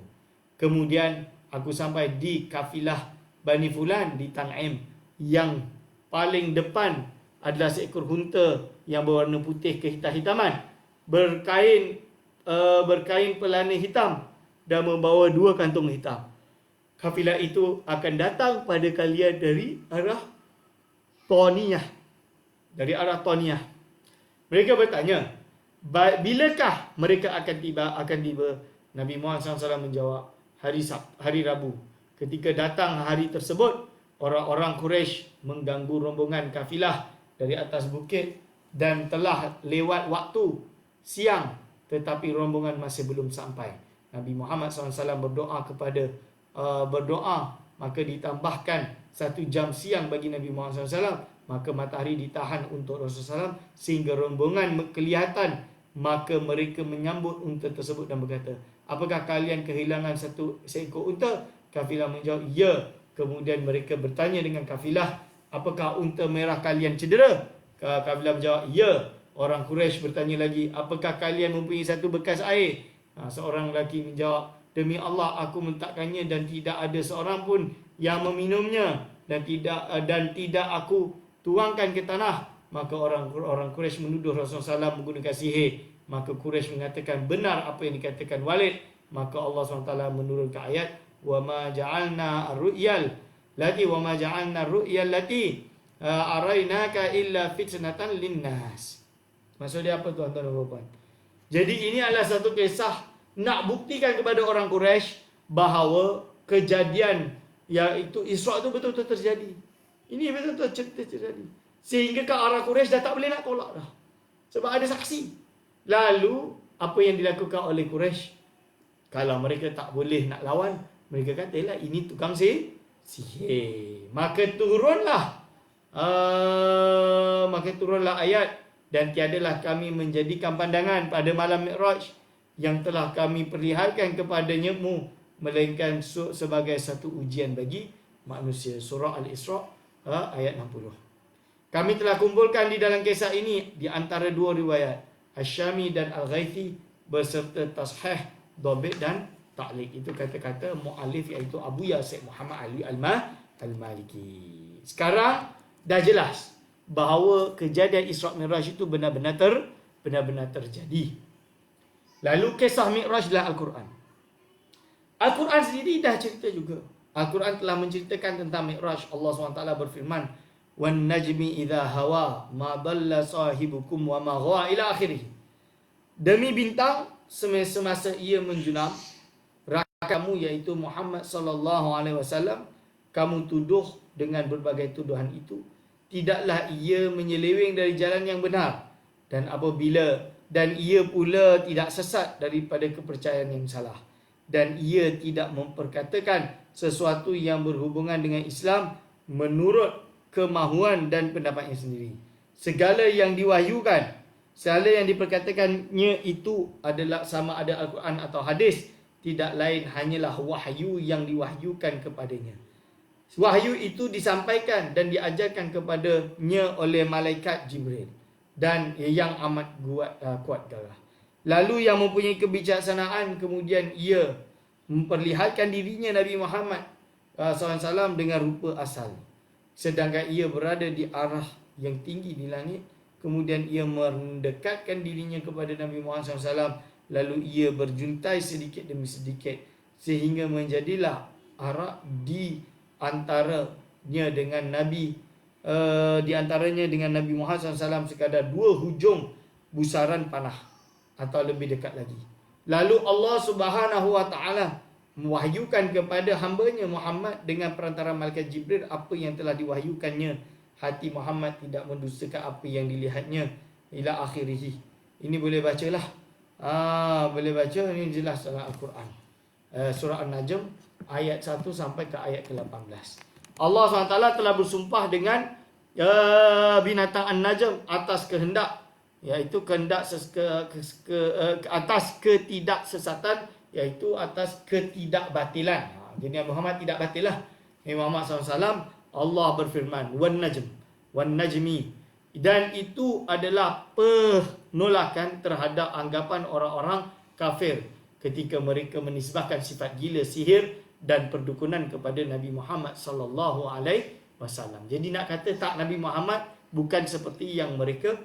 Kemudian aku sampai di kafilah Bani Fulan di Tan'im. Yang paling depan adalah seekor unta yang berwarna putih kehitam-hitaman, berkain pelana hitam dan membawa 2 kantung hitam. Kafilah itu akan datang pada kalian dari arah Toniyah. Mereka bertanya, bilakah mereka akan tiba? Nabi Muhammad SAW menjawab, hari Rabu. Ketika datang hari tersebut, orang-orang Quraisy mengganggu rombongan kafilah dari atas bukit dan telah lewat waktu siang, tetapi rombongan masih belum sampai. Nabi Muhammad SAW berdoa, maka ditambahkan 1 jam siang bagi Nabi Muhammad SAW. Maka matahari ditahan untuk Rasulullah SAW sehingga rombongan kelihatan. Maka mereka menyambut unta tersebut dan berkata, apakah kalian kehilangan seekor unta? Kafilah menjawab, ya. Kemudian mereka bertanya dengan kafilah, apakah unta merah kalian cedera? Kafilah menjawab, ya. Orang Quraisy bertanya lagi, apakah kalian mempunyai satu bekas air? Seorang lelaki menjawab, demi Allah aku meletakkannya dan tidak ada seorang pun yang meminumnya, dan tidak aku tuangkan ke tanah. Maka orang Quraisy menuduh Rasulullah SAW menggunakan sihir. Maka Quraisy mengatakan benar apa yang dikatakan Walid. Maka Allah SWT menurunkan ayat, wa ma ja'alna ar-ru'yal lati arainaka illa fitnatan linnas. Maksudnya apa tuan-tuan dan puan-puan? Jadi ini adalah satu kisah nak buktikan kepada orang Quraisy bahawa kejadian iaitu Isra' itu betul-betul terjadi. Ini betul-betul cerita terjadi. Sehingga ke arah Quraisy dah tak boleh nak tolak dah. Sebab ada saksi. Lalu apa yang dilakukan oleh Quraisy? Kalau mereka tak boleh nak lawan, mereka katalah ini tukang sihir. Maka turunlah ayat, dan tiadalah kami menjadikan pandangan pada malam Mi'raj yang telah kami perlihatkan kepadanya-mu, melainkan sebagai satu ujian bagi manusia. Surah Al-Isra' ayat 60. Kami telah kumpulkan di dalam kisah ini di antara 2 riwayat, Asy-Syami dan Al-Ghaithi, beserta tashih, dhabit dan ta'liq. Itu kata-kata muallif iaitu Abu Yasir Muhammad Ali Al-Maliki. Sekarang dah jelas bahawa kejadian Isra' Mi'raj itu benar-benar terjadi. Lalu kisah Mi'raj dalam Al-Quran. Al-Quran sendiri dah cerita juga. Al-Quran telah menceritakan tentang Mi'raj. Allah SWT berfirman, "Wan najmi idza hawa ma dalla sahibukum wa ma ghawa" ila akhirih. Demi bintang semasa ia menjunam, kamu iaitu Muhammad sallallahu alaihi wasallam, kamu tuduh dengan berbagai tuduhan itu, tidaklah ia menyeleweng dari jalan yang benar, dan ia pula tidak sesat daripada kepercayaan yang salah, dan ia tidak memperkatakan sesuatu yang berhubungan dengan Islam menurut kemahuan dan pendapatnya sendiri. Segala yang diperkatakannya itu adalah sama ada Al-Quran atau hadis, tidak lain hanyalah wahyu yang diwahyukan kepadanya. Wahyu itu disampaikan dan diajarkan kepadanya oleh malaikat Jibril, dan yang amat kuat garah. Lalu yang mempunyai kebijaksanaan kemudian ia memperlihatkan dirinya Nabi Muhammad SAW dengan rupa asal, sedangkan ia berada di arah yang tinggi di langit. Kemudian ia mendekatkan dirinya kepada Nabi Muhammad SAW, lalu ia berjuntai sedikit demi sedikit sehingga menjadilah arak di antaranya dengan Nabi Muhammad SAW sekadar 2 hujung busaran panah atau lebih dekat lagi. Lalu Allah Subhanahu wa taala mewahyukan kepada hamba-Nya Muhammad dengan perantara malaikat Jibril apa yang telah diwahyukannya. Hati Muhammad tidak mendustakan apa yang dilihatnya ila akhirih. Ini boleh bacalah. Boleh baca, ini jelas dalam Al-Quran. Surah An-Najm ayat 1 sampai ke ayat ke-18. Allah SWT telah bersumpah dengan binatang An-Najm atas kehendak, iaitu kehendak atas ketidaksesatan, iaitu atas ketidakbatilan. Jadi Nabi Muhammad tidak batil lah. Nabi Muhammad SAW, Allah berfirman, wan najmi, dan itu adalah penolakan terhadap anggapan orang-orang kafir ketika mereka menisbahkan sifat gila, sihir dan perdukunan kepada Nabi Muhammad sallallahu alaihi wasallam. Jadi nak kata tak, Nabi Muhammad bukan seperti yang mereka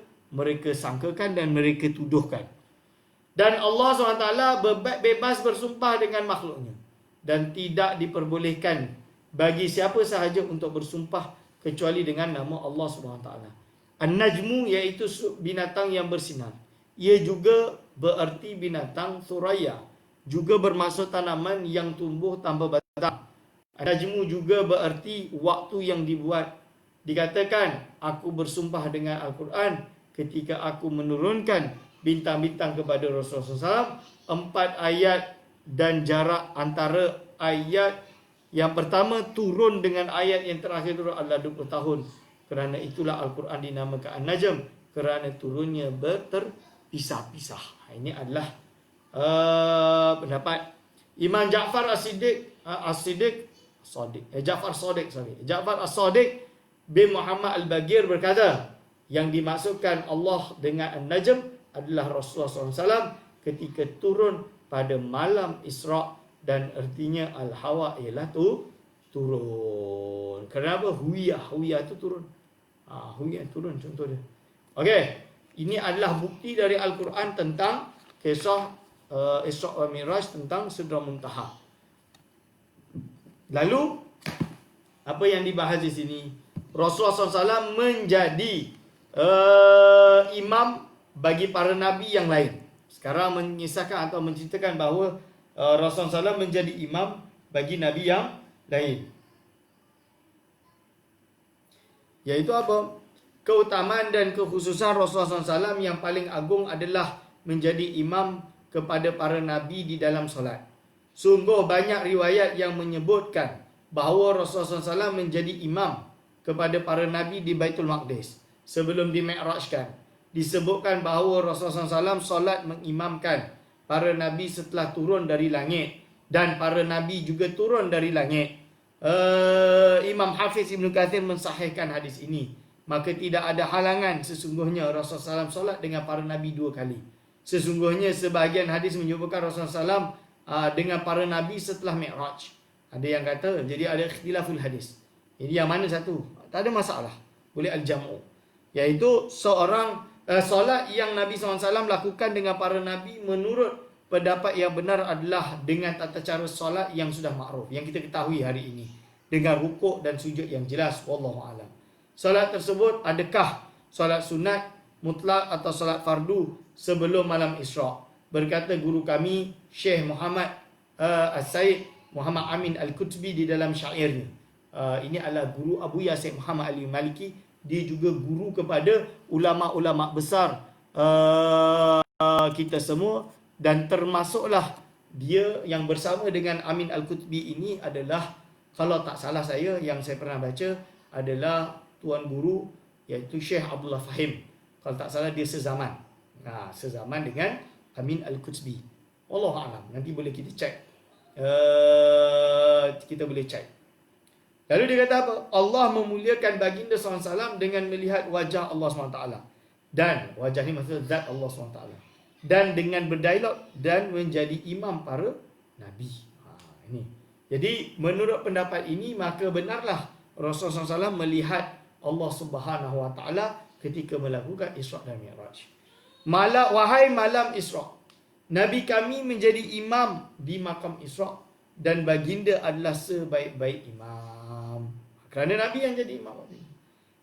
sangkakan dan mereka tuduhkan. Dan Allah SWT bebas bersumpah dengan makhluknya, dan tidak diperbolehkan bagi siapa sahaja untuk bersumpah kecuali dengan nama Allah SWT. An-Najmu iaitu binatang yang bersinar. Ia juga bererti binatang Thuraya, juga bermaksud tanaman yang tumbuh tanpa batang. An-Najmu juga bererti waktu yang dibuat. Dikatakan, aku bersumpah dengan Al-Quran ketika aku menurunkan bintang-bintang kepada Rasulullah SAW, 4 ayat dan jarak antara ayat yang pertama turun dengan ayat yang terakhir turun adalah 20 tahun. Kerana itulah Al-Quran dinamakan An-Najm, kerana turunnya berterpisah-pisah. Ini adalah pendapat Imam Ja'far Ja'far As-Sadiq bin Muhammad Al-Bagir berkata, yang dimaksudkan Allah dengan An-Najm adalah Rasulullah SAW ketika turun pada malam Isra', dan artinya Al-Hawa ialah turun. Kenapa? Huwiyah itu turun. Huwiyah turun contoh dia. Okey, ini adalah bukti dari Al-Quran tentang kisah Isra' wa Mi'raj, tentang Sidra Muntaha. Lalu apa yang dibahas di sini? Rasulullah SAW menjadi imam bagi para nabi yang lain. Sekarang mengisahkan atau menceritakan bahawa Rasulullah SAW menjadi imam bagi nabi yang lain. Yaitu apa? Keutamaan dan kekhususan Rasulullah SAW yang paling agung adalah menjadi imam kepada para nabi di dalam solat. Sungguh banyak riwayat yang menyebutkan bahawa Rasulullah SAW menjadi imam kepada para nabi di Baitul Maqdis sebelum di-mi'rajkan. Disebutkan bahawa Rasulullah SAW solat mengimamkan para nabi setelah turun dari langit, dan para nabi juga turun dari langit. Imam Hafiz Ibn Kathir mensahihkan hadis ini. Maka tidak ada halangan sesungguhnya Rasulullah SAW solat dengan para nabi 2 kali. Sesungguhnya sebahagian hadis menyebutkan Rasulullah SAW dengan para nabi setelah Mi'raj. Ada yang kata, jadi ada ikhtilaful hadis. Jadi yang mana satu? Tak ada masalah. Boleh al-jam'u. Iaitu seorang solat yang Nabi SAW lakukan dengan para Nabi menurut pendapat yang benar adalah dengan tata cara solat yang sudah makruf, yang kita ketahui hari ini, dengan rukuk dan sujud yang jelas. Wallahu a'lam. Solat tersebut adakah solat sunat mutlak atau solat fardu sebelum malam Isra'? Berkata guru kami Syekh Muhammad As-Said Muhammad Amin Al-Qutbi di dalam syairnya. Ini adalah guru Abu Yasir Muhammad Ali Maliki. Dia juga guru kepada ulama-ulama besar kita semua, dan termasuklah dia yang bersama dengan Amin Al-Qutbi ini adalah, kalau tak salah saya yang saya pernah baca, adalah tuan guru iaitu Syekh Abdullah Fahim. Kalau tak salah dia sezaman. Sezaman dengan Amin Al-Qutbi. Wallahu a'lam. Nanti boleh kita cek. Kita boleh cek. Lalu dia kata apa? Allah memuliakan baginda SAW dengan melihat wajah Allah SWT. Dan wajah ni maksudnya zat Allah SWT. Dan dengan berdialog dan menjadi imam para Nabi. Ini. Jadi menurut pendapat ini, maka benarlah Rasulullah SAW melihat Allah Subhanahu Wa Taala ketika melakukan Isra' dan Mi'raj. Wahai malam Isra', Nabi kami menjadi imam di makam Isra', dan baginda adalah sebaik-baik imam. Kerana Nabi yang jadi imam.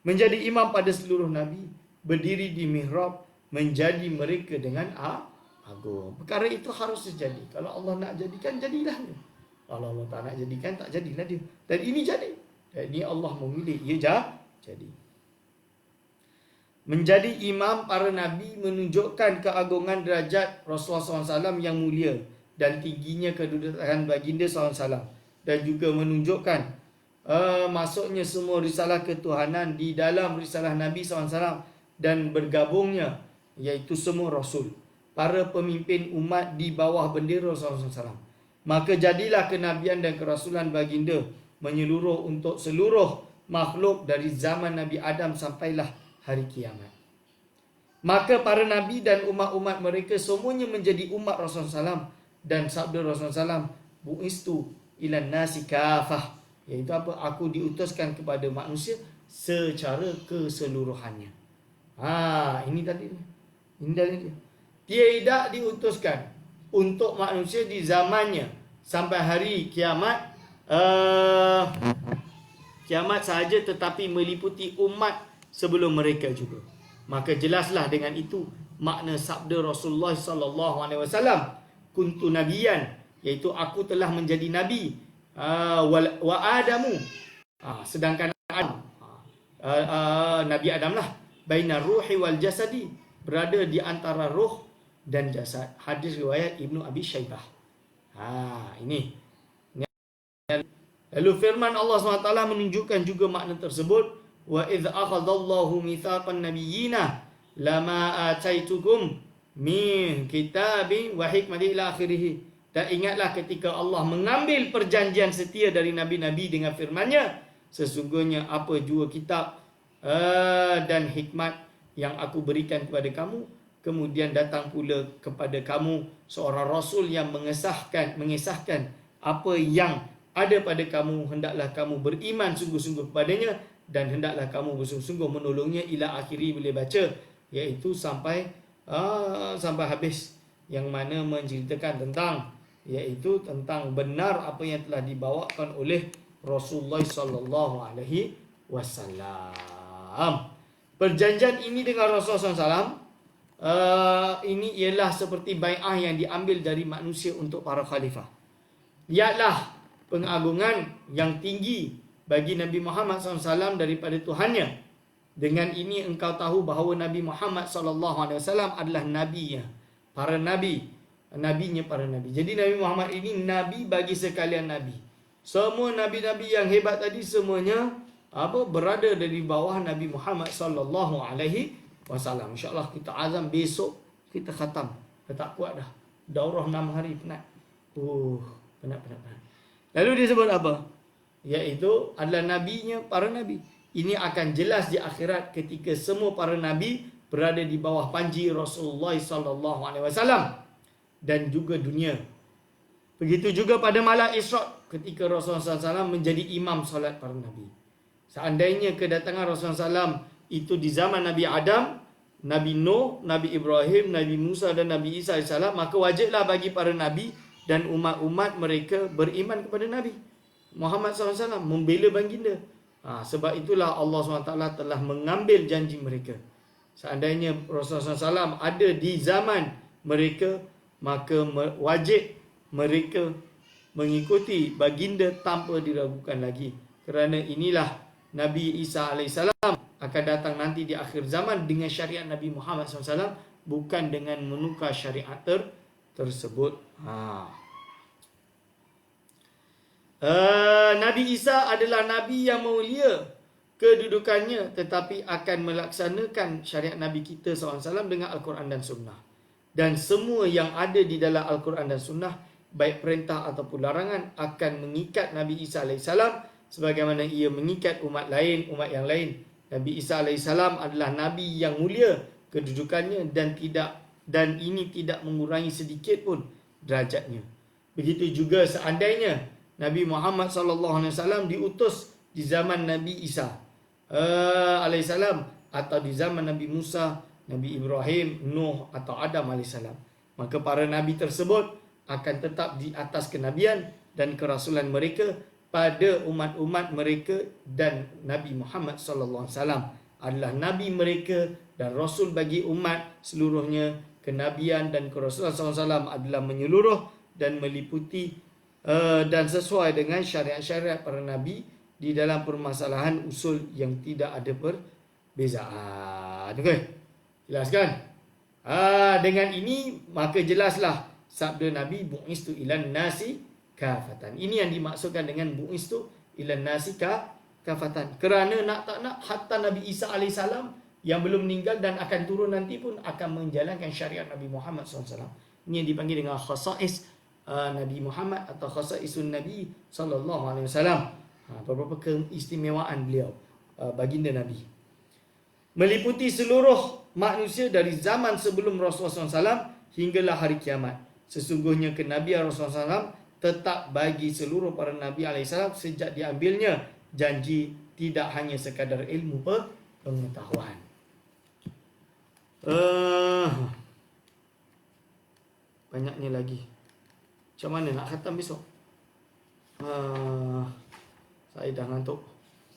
Menjadi imam pada seluruh Nabi, berdiri di mihrab, menjadi mereka dengan agung. Perkara itu harus terjadi. Kalau Allah nak jadikan, jadilah dia. Kalau Allah tak nak jadikan, tak jadilah dia. Dan ini jadi. Dan ini Allah memilih, ia jadi. Menjadi imam para Nabi menunjukkan keagungan derajat Rasulullah SAW yang mulia dan tingginya kedudukan baginda SAW. Dan juga menunjukkan masuknya semua risalah ketuhanan di dalam risalah Nabi SAW dan bergabungnya iaitu semua Rasul, para pemimpin umat di bawah bendera Rasulullah SAW. Maka jadilah kenabian dan kerasulan baginda menyeluruh untuk seluruh makhluk dari zaman Nabi Adam sampailah hari kiamat. Maka para Nabi dan umat-umat mereka semuanya menjadi umat Rasulullah SAW, dan sabda Rasulullah SAW, bu'istu ilan nasi kafah, iaitu apa? Aku diutuskan kepada manusia secara keseluruhannya. Ini tadi. Ini dalil dia. Tidak diutuskan untuk manusia di zamannya sampai hari kiamat. Kiamat sahaja, tetapi meliputi umat sebelum mereka juga. Maka jelaslah dengan itu makna sabda Rasulullah SAW, kuntu nabiyan, iaitu aku telah menjadi nabi. Wa Adamu, sedangkan Adam, Nabi Adam lah, baina ruhi wal jasadi, berada di antara roh dan jasad. Hadis riwayat Ibnu Abi Syaibah. Ini. Lalu firman Allah SWT menunjukkan juga makna tersebut. Wa idh akhadallahu mitsaqan nabiyyina lama ataitukum min kitabin wa hikmatin ila akhirih. Dan ingatlah ketika Allah mengambil perjanjian setia dari nabi-nabi dengan firman-Nya, sesungguhnya apa jua kitab dan hikmat yang aku berikan kepada kamu, kemudian datang pula kepada kamu seorang rasul yang mengesahkan apa yang ada pada kamu, hendaklah kamu beriman sungguh-sungguh kepadanya, dan hendaklah kamu bersungguh-sungguh menolongnya ila akhiri, boleh baca, iaitu sampai habis, yang mana menceritakan tentang benar apa yang telah dibawakan oleh Rasulullah sallallahu alaihi wasallam. Perjanjian ini dengan Rasulullah SAW ini ialah seperti bai'ah yang diambil dari manusia untuk para khalifah. Ialah pengagungan yang tinggi bagi Nabi Muhammad SAW daripada Tuhannya. Dengan ini engkau tahu bahawa Nabi Muhammad SAW adalah nabinya para nabi. Nabinya para nabi. Jadi Nabi Muhammad ini nabi bagi sekalian nabi. Semua nabi-nabi yang hebat tadi semuanya berada di bawah Nabi Muhammad sallallahu alaihi wasallam. Insya-Allah kita azam besok kita khatam. Tak kuat dah. Daurah 6 hari penat. Penat. Lalu dia sebut apa? Iaitu adalah nabinya para nabi. Ini akan jelas di akhirat ketika semua para nabi berada di bawah panji Rasulullah sallallahu alaihi wasallam. Dan juga dunia. Begitu juga pada malam Isra' ketika Rasulullah SAW menjadi imam solat para nabi. Seandainya kedatangan Rasulullah SAW itu di zaman Nabi Adam, Nabi Nuh, Nabi Ibrahim, Nabi Musa dan Nabi Isa AS, maka wajiblah bagi para Nabi dan umat-umat mereka beriman kepada Nabi Muhammad SAW, membela baginda. Sebab itulah Allah SWT telah mengambil janji mereka. Seandainya Rasulullah SAW ada di zaman mereka, maka wajib mereka mengikuti baginda tanpa diragukan lagi. Kerana inilah Nabi Isa AS akan datang nanti di akhir zaman dengan syariat Nabi Muhammad SAW, bukan dengan menukar syariat tersebut. Nabi Isa adalah Nabi yang mulia kedudukannya, tetapi akan melaksanakan syariat Nabi kita SAW dengan Al-Quran dan Sunnah. Dan semua yang ada di dalam Al-Quran dan Sunnah, baik perintah ataupun larangan, akan mengikat Nabi Isa AS sebagaimana ia mengikat umat yang lain. Nabi Isa AS adalah Nabi yang mulia kedudukannya dan ini tidak mengurangi sedikit pun derajatnya. Begitu juga seandainya Nabi Muhammad SAW diutus di zaman Nabi Isa AS atau di zaman Nabi Musa, Nabi Ibrahim, Nuh atau Adam AS, maka para Nabi tersebut akan tetap di atas kenabian dan kerasulan mereka pada umat-umat mereka, dan Nabi Muhammad SAW adalah Nabi mereka dan Rasul bagi umat seluruhnya. Kenabian dan kerasulan SAW adalah menyeluruh dan meliputi dan sesuai dengan syariat-syariat para Nabi di dalam permasalahan usul yang tidak ada perbezaan. Okay? Jelas kan? Dengan ini maka jelaslah sabda Nabi, bu'istu ilan nasi kafatan. Ini yang dimaksudkan dengan bu'istu ilan nasi kafatan. Kerana nak tak nak, hatta Nabi Isa AS yang belum meninggal dan akan turun nanti pun akan menjalankan syariat Nabi Muhammad SAW. Ini yang dipanggil dengan khasais Nabi Muhammad atau khasaisun Nabi SAW. Beberapa keistimewaan beliau, baginda Nabi. Meliputi seluruh manusia dari zaman sebelum Rasulullah SAW hinggalah hari kiamat. Sesungguhnya kenabian Rasulullah SAW tetap bagi seluruh para Nabi AS sejak diambilnya janji, tidak hanya sekadar ilmu pengetahuan. Banyaknya lagi. Macam mana nak khatam besok? Saya dah ngantuk.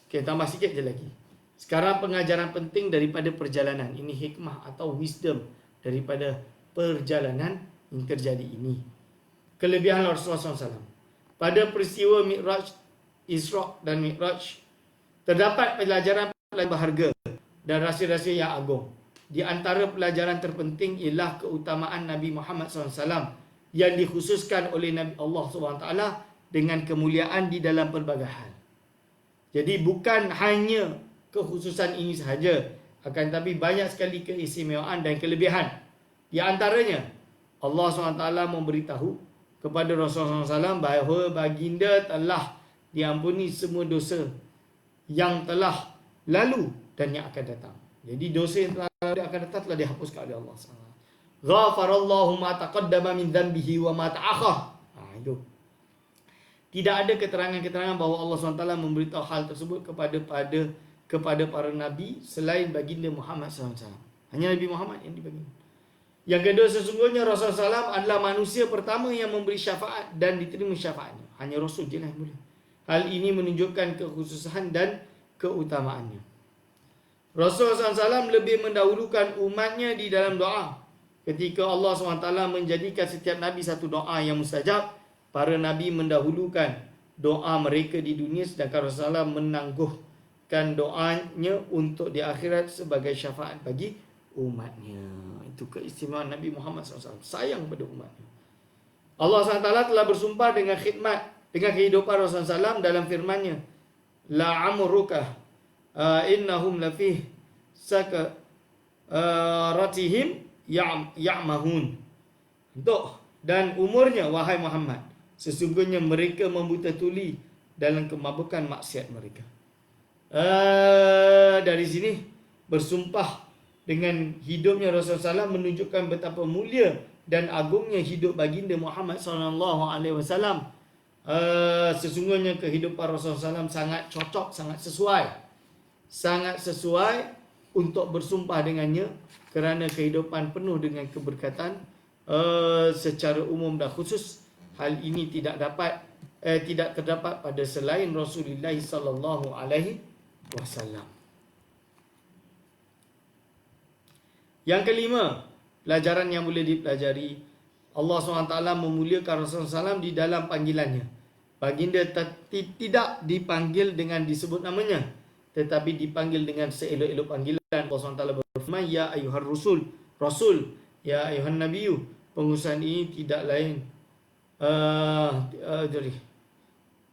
Okay, tambah sikit je lagi. Sekarang pengajaran penting daripada perjalanan. Ini hikmah atau wisdom daripada perjalanan yang terjadi ini. Kelebihan Rasulullah SAW. Pada peristiwa Mi'raj, Isra' dan Mi'raj, terdapat pelajaran berharga dan rahsia-rahsia yang agung. Di antara pelajaran terpenting ialah keutamaan Nabi Muhammad SAW yang dikhususkan oleh Nabi Allah SWT dengan kemuliaan di dalam pelbagai hal. Jadi bukan hanya kekhususan ini sahaja, akan tapi banyak sekali keistimewaan dan kelebihan. Di antaranya, Allah SWT memberitahu kepada Rasulullah SAW bahawa baginda telah diampuni semua dosa yang telah lalu dan yang akan datang. Jadi dosa yang telah lalu akan datang telah dihapuskan oleh Allah SWT. Ghafarallahu ma taqaddama min dhanbihi wa ma ta'akhkhar. Itu. Tidak ada keterangan-keterangan bahawa Allah SWT memberitahu hal tersebut kepada para nabi selain baginda Muhammad SAW. Hanya Nabi Muhammad yang dibagi. Yang kedua, sesungguhnya Rasulullah SAW adalah manusia pertama yang memberi syafaat dan diterima syafaatnya. Hanya Rasul je lah yang boleh. Hal ini menunjukkan kekhususan dan keutamaannya. Rasulullah SAW lebih mendahulukan umatnya di dalam doa. Ketika Allah SWT menjadikan setiap Nabi satu doa yang mustajab, para Nabi mendahulukan doa mereka di dunia, sedangkan Rasulullah menangguhkan doanya untuk di akhirat sebagai syafaat bagi umatnya. Itu keistimewaan Nabi Muhammad SAW. Sayang pada umatnya. Allah SWT telah bersumpah dengan khidmat, dengan kehidupan Rasulullah SAW dalam firman-Nya, La amruka innahum lafih sakaratihim ya'mahun. Dan umurnya, wahai Muhammad, sesungguhnya mereka membuta tuli dalam kemabukan maksiat mereka. Dari sini bersumpah dengan hidupnya Rasulullah SAW menunjukkan betapa mulia dan agungnya hidup baginda Muhammad SAW. Sesungguhnya kehidupan Rasulullah SAW sangat cocok, sangat sesuai untuk bersumpah dengannya, kerana kehidupan penuh dengan keberkatan secara umum dan khusus. Hal ini tidak terdapat pada selain Rasulullah sallallahu alaihi wasallam. Yang kelima, pelajaran yang boleh dipelajari, Allah SWT memuliakan Rasulullah SAW di dalam panggilannya. Baginda tidak dipanggil dengan disebut namanya, tetapi dipanggil dengan seelok-elok panggilan. Allah SWT berfirman, ya ayuhar rasul, ya ayuhan nabiyyu. Pengurusan ini tidak lain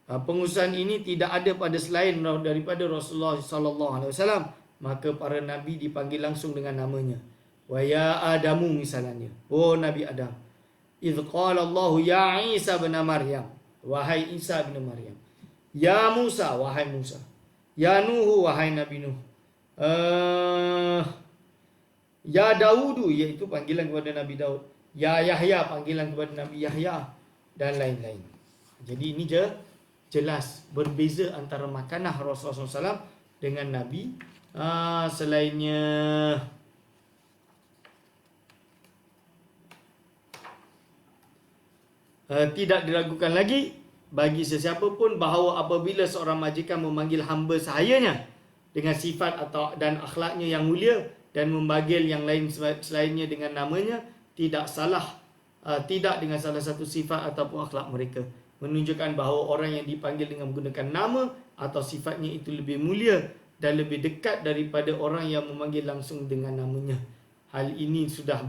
pengurusan ini tidak ada pada selain daripada Rasulullah sallallahu alaihi wasallam. Maka para nabi dipanggil langsung dengan namanya. Wa ya Adamu, misalnya, oh Nabi Adam. Idz qala Allah ya Isa bin Maryam, wahai Isa bin Maryam. Ya Musa, wahai Musa. Ya Nuh, wahai Nabi Nuh. Ya Daudu, iaitu panggilan kepada Nabi Daud. Ya Yahya, panggilan kepada Nabi Yahya, dan lain-lain. Jadi ini jelas berbeza antara makanah Rasulullah SAW dengan Nabi selainnya. Tidak diragukan lagi bagi sesiapa pun bahawa apabila seorang majikan memanggil hamba sahayanya dengan sifat dan akhlaknya yang mulia dan memanggil yang lain selainnya dengan namanya, tidak dengan salah satu sifat ataupun akhlak mereka, menunjukkan bahawa orang yang dipanggil dengan menggunakan nama atau sifatnya itu lebih mulia dan lebih dekat daripada orang yang memanggil langsung dengan namanya. Hal ini sudah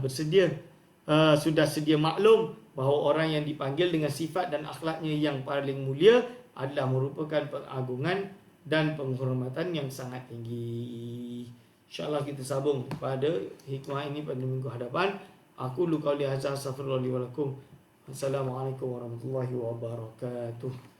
sedia maklum bahawa orang yang dipanggil dengan sifat dan akhlaknya yang paling mulia adalah merupakan pengagungan dan penghormatan yang sangat tinggi. InsyaAllah kita sambung pada hikmah ini pada minggu hadapan. Aku qauli hadza, astaghfirullah li wa lakum. Assalamualaikum warahmatullahi wabarakatuh.